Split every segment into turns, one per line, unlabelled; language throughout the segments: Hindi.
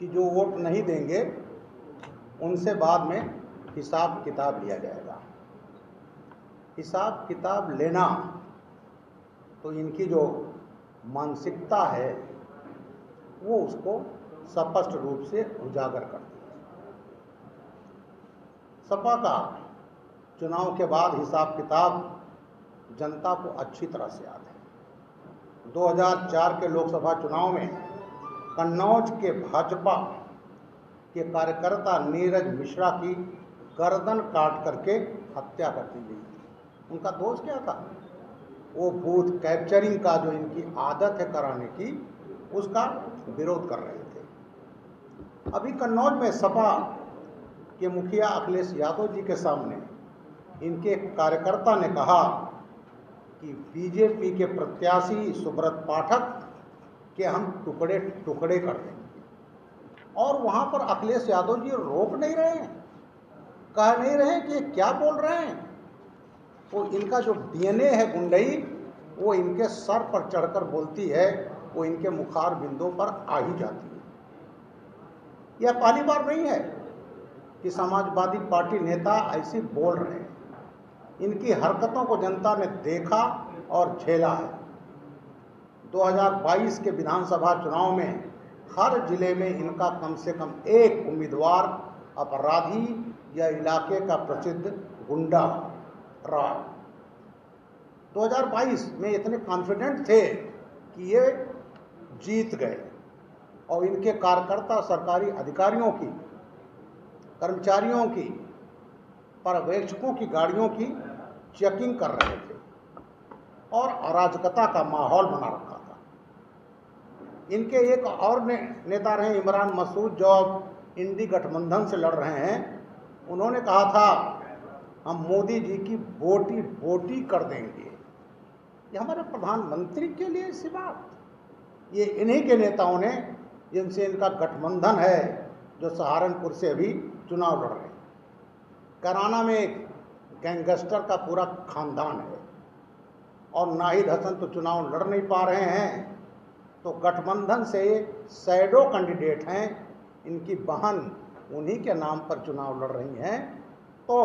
जो वोट नहीं देंगे उनसे बाद में हिसाब किताब लिया जाएगा। हिसाब किताब लेना तो इनकी जो मानसिकता है वो उसको स्पष्ट रूप से उजागर करती है। सपा का चुनाव के बाद हिसाब किताब जनता को अच्छी तरह से याद है। 2004 के लोकसभा चुनाव में कन्नौज के भाजपा के कार्यकर्ता नीरज मिश्रा की गर्दन काट करके हत्या कर दी गई। उनका दोष क्या था? वो बूथ कैप्चरिंग का जो इनकी आदत है कराने की, उसका विरोध कर रहे थे। अभी कन्नौज में सपा के मुखिया अखिलेश यादव जी के सामने इनके कार्यकर्ता ने कहा कि बीजेपी के प्रत्याशी सुब्रत पाठक के हम टुकड़े टुकड़े कर देंगे, और वहां पर अखिलेश यादव जी रोक नहीं रहे हैं, कह नहीं रहे हैं कि ये क्या बोल रहे हैं। वो इनका जो डीएनए है गुंडई, वो इनके सर पर चढ़कर बोलती है, वो इनके मुखार बिंदुओं पर आ ही जाती है। यह पहली बार नहीं है कि समाजवादी पार्टी नेता ऐसे बोल रहे हैं। इनकी हरकतों को जनता ने देखा और झेला है। 2022 के विधानसभा चुनाव में हर जिले में इनका कम से कम एक उम्मीदवार अपराधी या इलाके का प्रसिद्ध गुंडा रहा। 2022 में इतने कॉन्फिडेंट थे कि ये जीत गए, और इनके कार्यकर्ता सरकारी अधिकारियों की, कर्मचारियों की, पर्यवेक्षकों की गाड़ियों की चेकिंग कर रहे थे और अराजकता का माहौल बना रखा था। इनके एक और नेता रहे इमरान मसूद, जो अब इंडी गठबंधन से लड़ रहे हैं। उन्होंने कहा था हम मोदी जी की बोटी बोटी कर देंगे। ये हमारे प्रधानमंत्री के लिए ऐसी बात? ये इन्हीं के नेताओं ने, जिनसे इनका गठबंधन है, जो सहारनपुर से अभी चुनाव लड़ रहे हैं। कराना में एक गैंगस्टर का पूरा खानदान है, और नाहिद हसन तो चुनाव लड़ नहीं पा रहे हैं, तो गठबंधन से शैडो कैंडिडेट हैं। इनकी बहन उन्हीं के नाम पर चुनाव लड़ रही हैं। तो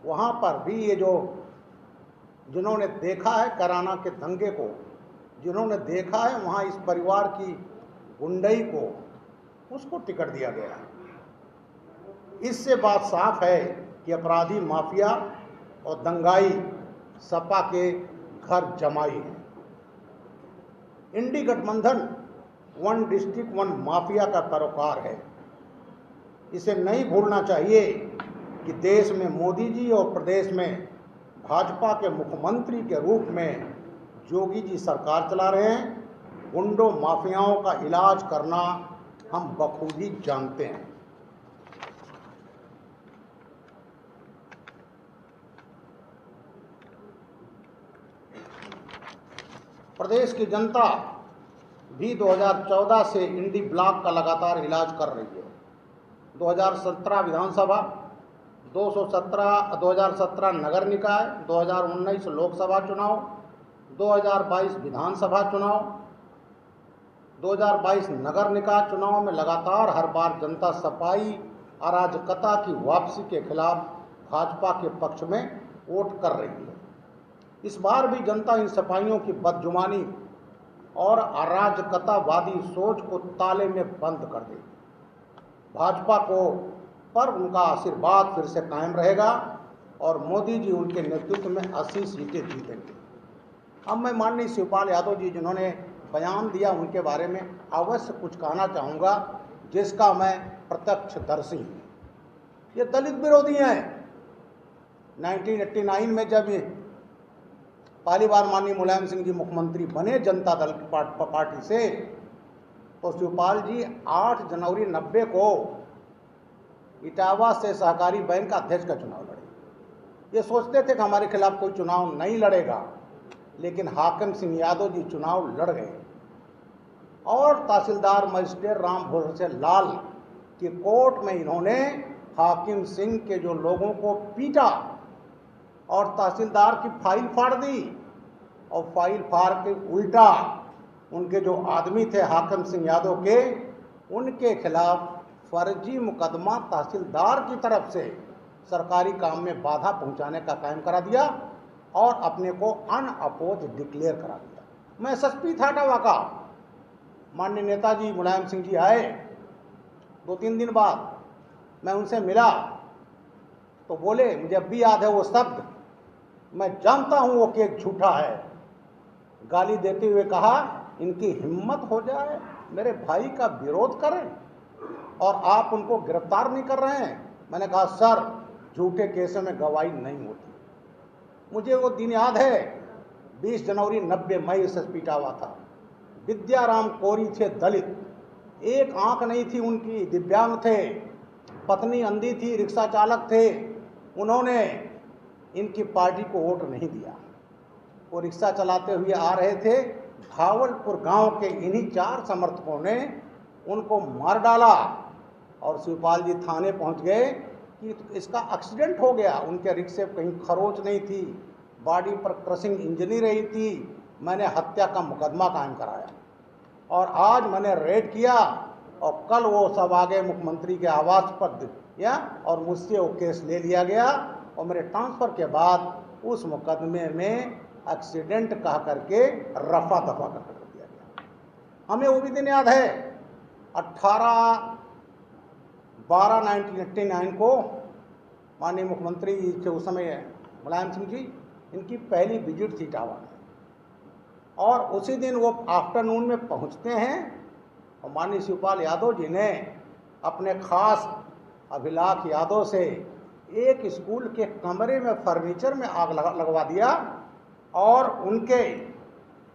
वहाँ पर भी ये जो जिन्होंने देखा है कराना के दंगे को, जिन्होंने देखा है वहाँ इस परिवार की गुंडई को, उसको टिकट दिया गया है। इससे बात साफ है कि अपराधी माफिया और दंगाई सपा के घर जमाई है। इंडी गठबंधन वन डिस्ट्रिक्ट वन माफिया का पैरोकार है। इसे नहीं भूलना चाहिए कि देश में मोदी जी और प्रदेश में भाजपा के मुख्यमंत्री के रूप में योगी जी सरकार चला रहे हैं। गुंडों माफियाओं का इलाज करना हम बखूबी जानते हैं। प्रदेश की जनता भी 2014 से इंडी ब्लॉक का लगातार इलाज कर रही है। 2017 विधानसभा, 2017 नगर निकाय, 2019 लोकसभा चुनाव, 2022 विधानसभा चुनाव, 2022 नगर निकाय चुनाव में लगातार हर बार जनता सफाई अराजकता की वापसी के खिलाफ भाजपा के पक्ष में वोट कर रही है। इस बार भी जनता इन सफाइयों की बदजुबानी और अराजकतावादी सोच को ताले में बंद कर देगी। भाजपा को पर उनका आशीर्वाद फिर से कायम रहेगा और मोदी जी उनके नेतृत्व में 80 सीटें जीतेंगे। अब मैं माननीय शिवपाल यादव जी जिन्होंने बयान दिया, उनके बारे में अवश्य कुछ कहना चाहूँगा, जिसका मैं प्रत्यक्षदर्शी हूँ। ये दलित विरोधी हैं। 1989 में जब पहली बार माननीय मुलायम सिंह जी मुख्यमंत्री बने जनता दल की पार्टी से, तो शिवपाल जी 8 जनवरी 90 को इटावा से सहकारी बैंक का अध्यक्ष का चुनाव लड़े। ये सोचते थे कि हमारे खिलाफ कोई चुनाव नहीं लड़ेगा, लेकिन हाकिम सिंह यादव जी चुनाव लड़ गए और तहसीलदार मजिस्ट्रेट राम भरोसे लाल की कोर्ट में इन्होंने हाकिम सिंह के जो लोगों को पीटा और तहसीलदार की फाइल फाड़ दी, और फाइल फाड़ के उल्टा उनके जो आदमी थे हाकिम सिंह यादव के, उनके खिलाफ फर्जी मुकदमा तहसीलदार की तरफ से सरकारी काम में बाधा पहुंचाने का कायम करा दिया और अपने को अनअपोज डिक्लेयर करा दिया। मैं एसएसपी था इटावा का। माननीय नेताजी मुलायम सिंह जी आए 2-3 दिन बाद, मैं उनसे मिला तो बोले, मुझे अब भी याद है वो शब्द, मैं जानता हूं वो केस झूठा है। गाली देते हुए कहा, इनकी हिम्मत हो जाए मेरे भाई का विरोध करें और आप उनको गिरफ्तार नहीं कर रहे हैं। मैंने कहा, सर झूठे केसों में गवाही नहीं होती। मुझे वो दिन याद है, 20 जनवरी 90 मई एसएसपी इटावा था। विद्याराम कोरी थे, दलित, एक आंख नहीं थी उनकी, दिव्यांग थे, पत्नी अंधी थी, रिक्शा चालक थे। उन्होंने इनकी पार्टी को वोट नहीं दिया। वो रिक्शा चलाते हुए आ रहे थे, भावलपुर गांव के इन्हीं 4 समर्थकों ने उनको मार डाला और शिवपाल जी थाने पहुंच गए कि इसका एक्सीडेंट हो गया। उनके रिक्शे कहीं खरोच नहीं थी, बॉडी पर क्रशिंग इंजरी रही थी। मैंने हत्या का मुकदमा कायम कराया और आज मैंने रेड किया और कल वो सब आगे मुख्यमंत्री के आवास पर दिया और मुझसे वो केस ले लिया गया और मेरे ट्रांसफ़र के बाद उस मुकदमे में एक्सीडेंट कह करके रफा दफा कर दिया गया। हमें वो भी दिन याद है, 18/12/1989 को माननीय मुख्यमंत्री थे उस समय मुलायम सिंह जी, इनकी पहली विजिट थी इटावा में और उसी दिन वो आफ्टरनून में पहुंचते हैं और माननीय शिवपाल यादव जी ने अपने खास अभिलाष यादव से एक स्कूल के कमरे में फर्नीचर में आग लगवा दिया और उनके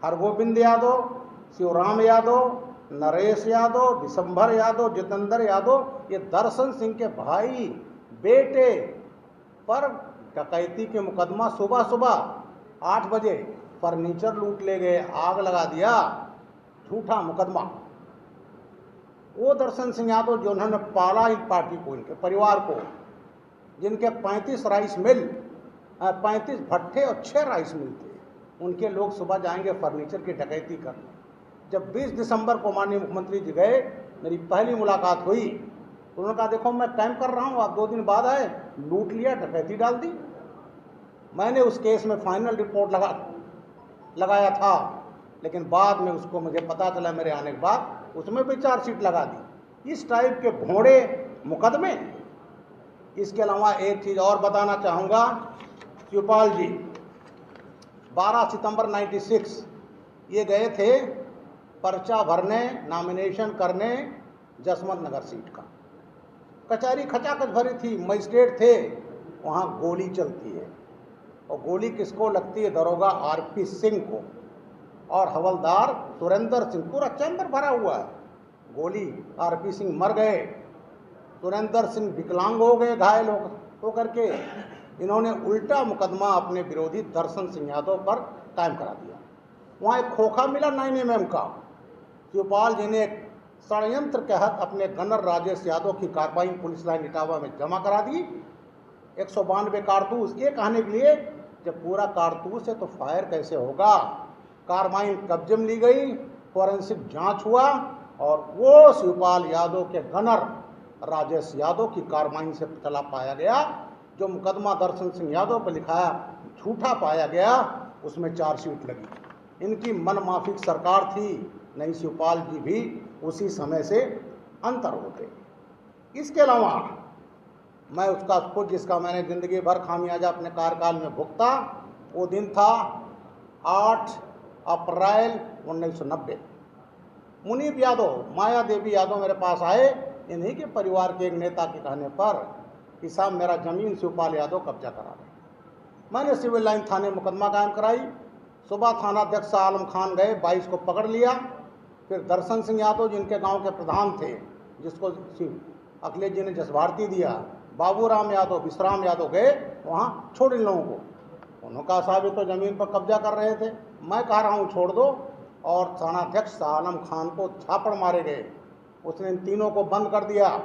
हरगोविंद यादव, शिवराम यादव, नरेश यादव, विशंभर यादव, जितेंद्र यादव, ये दर्शन सिंह के भाई बेटे पर डकैती के मुकदमा सुबह 8 बजे फर्नीचर लूट ले गए, आग लगा दिया, झूठा मुकदमा। वो दर्शन सिंह यादव जो उन्होंने पाला इस पार्टी को, इनके परिवार को, जिनके 35 राइस मिल, 35 भट्ठे और 6 राइस मिल थे, उनके लोग सुबह जाएंगे फर्नीचर की डकैती करने। जब 20 दिसंबर को माननीय मुख्यमंत्री जी गए, मेरी पहली मुलाकात हुई तो उन्होंने कहा, देखो मैं कैंप कर रहा हूँ, आप 2 दिन बाद आए, लूट लिया, डकैती डाल दी। मैंने उस केस में फाइनल रिपोर्ट लगाया था, लेकिन बाद में उसको मुझे पता चला मेरे आने के बाद उसमें भी चार्जशीट लगा दी। इस टाइप के भोंडे मुकदमे। इसके अलावा एक चीज़ और बताना चाहूँगा, शिवपाल जी 12 सितंबर 96 ये गए थे पर्चा भरने, नॉमिनेशन करने जसवंत नगर सीट का। कचहरी खचाखच भरी थी, मजिस्ट्रेट थे, वहाँ गोली चलती है और गोली किसको लगती है? दरोगा आरपी सिंह को और हवलदार सुरेंद्र सिंह। पूरा चैम्बर भरा हुआ है, गोली आरपी सिंह मर गए, सुरेंद्र सिंह विकलांग हो गए घायल हो करके। इन्होंने उल्टा मुकदमा अपने विरोधी दर्शन सिंह यादव पर कायम करा दिया। वहाँ एक खोखा मिला 9 mm का। शिवपाल जी ने षड्यंत्र के तहत अपने गनर राजेश यादव की कार्बाइन पुलिस लाइन इटावा में जमा करा दी। 192 कारतूस। ये कहने के लिए जब पूरा कारतूस है तो फायर कैसे होगा? कार्बाइन कब्जे में ली गई, फॉरेंसिक जांच हुआ और वो शिवपाल यादव के गनर राजेश यादव की कार्बाइन से चला पाया गया। जो मुकदमा दर्शन सिंह यादव पर लिखाया झूठा पाया गया, उसमें चार्जशीट लगी। इनकी मनमाफिक सरकार थी, नहीं शिवपाल जी भी उसी समय से अंतर होते। इसके अलावा मैं उसका खुद जिसका मैंने ज़िंदगी भर खामियाजा अपने कार्यकाल में भुगता, वो दिन था 8 अप्रैल 1990। मुनीब यादव, माया देवी यादव मेरे पास आए, इन्हीं के परिवार के एक नेता के कहने पर कि साहब मेरा ज़मीन शिवपाल यादव कब्जा करा रहे। मैंने सिविल लाइन थाने मुकदमा कायम कराई। सुबह थानाध्यक्ष आलम खान गए, 22 को पकड़ लिया। फिर दर्शन सिंह यादव जिनके गांव के प्रधान थे, जिसको अखिलेश जी ने जसभारती दिया, बाबूराम यादव, विश्राम यादव गए वहाँ, छोड़ इन लोगों को। उन्होंने कहा साहब ये तो ज़मीन पर कब्जा कर रहे थे, मैं कह रहा हूँ छोड़ दो। और थानाध्यक्ष आलम खान को झापड़ मारे गए, उसने इन तीनों को बंद कर दिया।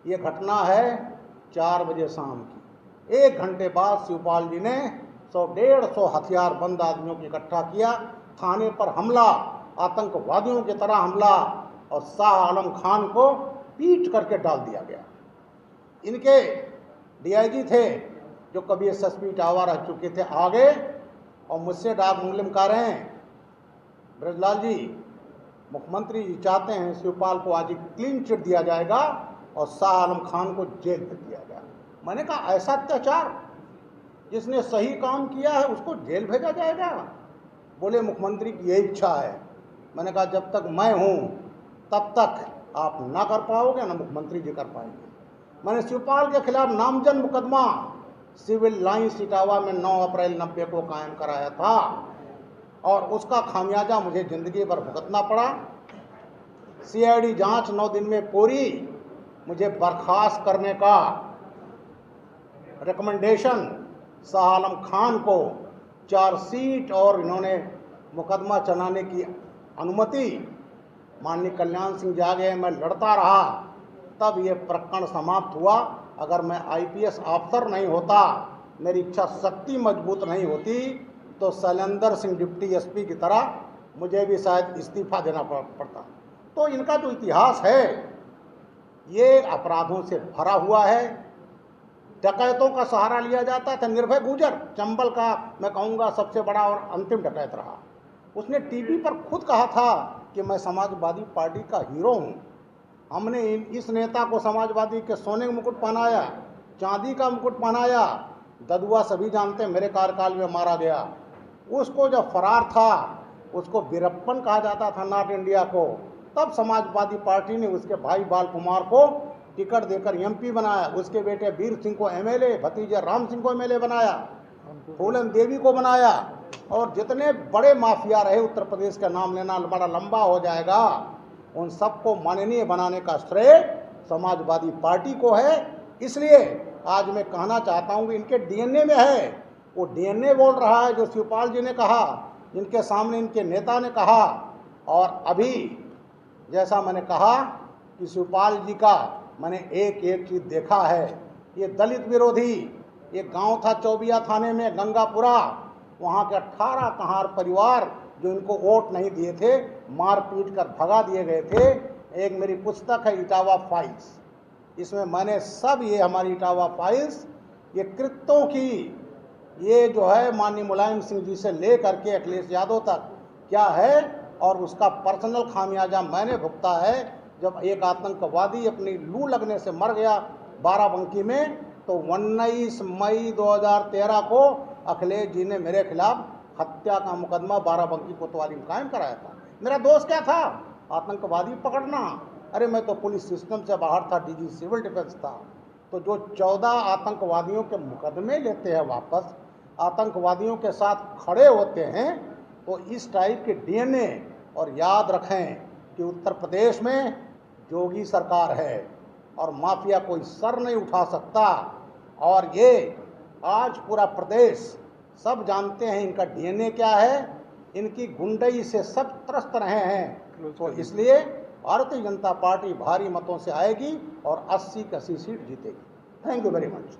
ये घटना है 4 बजे शाम की। 1 घंटे बाद शिवपाल जी ने 100-150 हथियारबंद आदमियों को इकट्ठा किया, थाने पर हमला, आतंकवादियों की तरह हमला और शाह आलम खान को पीट करके डाल दिया गया। इनके डीआईजी थे जो कभी एसएसपी इटावा रह चुके थे आगे, और मुझसे डाक मुंगलिम कह रहे हैं, ब्रजलाल जी मुख्यमंत्री जी चाहते हैं शिवपाल को आज क्लीन चिट दिया जाएगा और शाह आलम खान को जेल भेज दिया जाएगा। मैंने कहा ऐसा अत्याचार, जिसने सही काम किया है उसको जेल भेजा जाएगा? बोले मुख्यमंत्री की यही इच्छा है। मैंने कहा जब तक मैं हूँ तब तक आप ना कर पाओगे ना मुख्यमंत्री जी कर पाएंगे। मैंने शिवपाल के खिलाफ नामजद मुकदमा सिविल लाइंस इटावा में 9 अप्रैल 90 को कायम कराया था, और उसका खामियाजा मुझे ज़िंदगी भर भुगतना पड़ा। सीआईडी जांच 9 दिन में पूरी, मुझे बर्खास्त करने का रिकमेंडेशन शाह आलम खान को, चार्जशीट और इन्होंने मुकदमा चलाने की अनुमति माननीय कल्याण सिंह जागे, मैं लड़ता रहा, तब ये प्रकरण समाप्त हुआ। अगर मैं आईपीएस अफसर नहीं होता, मेरी इच्छा शक्ति मजबूत नहीं होती, तो शैलेंद्र सिंह डिप्टी एसपी की तरह मुझे भी शायद इस्तीफा देना पड़ता। तो इनका जो इतिहास है ये अपराधों से भरा हुआ है। डकैतों का सहारा लिया जाता था। निर्भय गुर्जर चंबल का मैं कहूँगा सबसे बड़ा और अंतिम डकैत रहा। उसने टीवी पर खुद कहा था कि मैं समाजवादी पार्टी का हीरो हूँ। हमने इस नेता को समाजवादी के सोने का मुकुट पहनाया, चांदी का मुकुट पहनाया। ददुआ सभी जानते हैं मेरे कार्यकाल में मारा गया। उसको जब फरार था उसको वीरप्पन कहा जाता था नॉर्थ इंडिया को। तब समाजवादी पार्टी ने उसके भाई बाल कुमार को टिकट देकर एमपी बनाया, उसके बेटे वीर सिंह को एमएलए, भतीजे राम सिंह को एमएलए बनाया, फूलन देवी को बनाया, और जितने बड़े माफिया रहे उत्तर प्रदेश का नाम लेना बड़ा लंबा हो जाएगा, उन सबको माननीय बनाने का श्रेय समाजवादी पार्टी को है। इसलिए आज मैं कहना चाहता हूं कि इनके डीएनए में है, वो डीएनए बोल रहा है जो शिवपाल जी ने कहा, इनके सामने इनके नेता ने कहा। और अभी जैसा मैंने कहा कि शिवपाल जी का मैंने एक एक चीज़ देखा है। ये दलित विरोधी, ये गांव था चौबिया थाने में गंगापुरा, वहाँ के 18 कहार परिवार जो इनको वोट नहीं दिए थे मार पीट कर भगा दिए गए थे। एक मेरी पुस्तक है इटावा फाइल्स, इसमें मैंने सब ये हमारी इटावा फाइल्स, ये कृत्यों की, ये जो है माननीय मुलायम सिंह जी से ले करके अखिलेश यादव तक क्या है, और उसका पर्सनल खामियाजा मैंने भुगता है। जब एक आतंकवादी अपनी लू लगने से मर गया बाराबंकी में, तो 19 मई 2013 को अखिलेश जी ने मेरे खिलाफ हत्या का मुकदमा बाराबंकी कोतवाली में कायम कराया था। मेरा दोस्त क्या था? आतंकवादी पकड़ना। अरे मैं तो पुलिस सिस्टम से बाहर था, डीजी सिविल डिफेंस था। तो जो 14 आतंकवादियों के मुकदमे लेते हैं वापस, आतंकवादियों के साथ खड़े होते हैं, तो इस टाइप के डीएनए। और याद रखें कि उत्तर प्रदेश में योगी सरकार है और माफिया कोई सर नहीं उठा सकता। और ये आज पूरा प्रदेश सब जानते हैं इनका डीएनए क्या है। इनकी गुंडई से सब त्रस्त रहे हैं। तो इसलिए भारतीय जनता पार्टी भारी मतों से आएगी और 80 की 80 सीट जीतेगी। Thank you very much.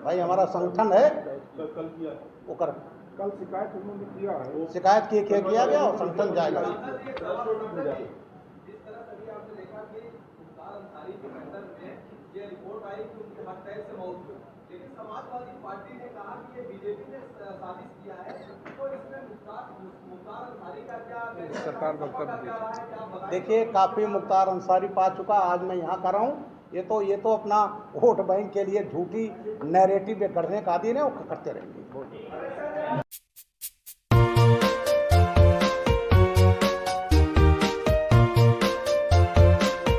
भाई हमारा संगठन है, वो कर
कल शिकायत उन्होंने किया है,
शिकायत किया गया और संगठन जाएगा।
ये रिपोर्ट आई कि उनके हत्या से मौत हुई, लेकिन समाजवादी पार्टी ने कहा कि ये बीजेपी ने साजिश किया है। तो इसमें मुख्तार अंसारी का क्या
सरकार वक्तव्य
देखिए, काफ़ी मुख्तार अंसारी पा चुका, आज मैं यहाँ कर रहा हूँ। ये तो अपना वोट बैंक के लिए झूठी नैरेटिव करने का आदि है, वो करते रहेंगे।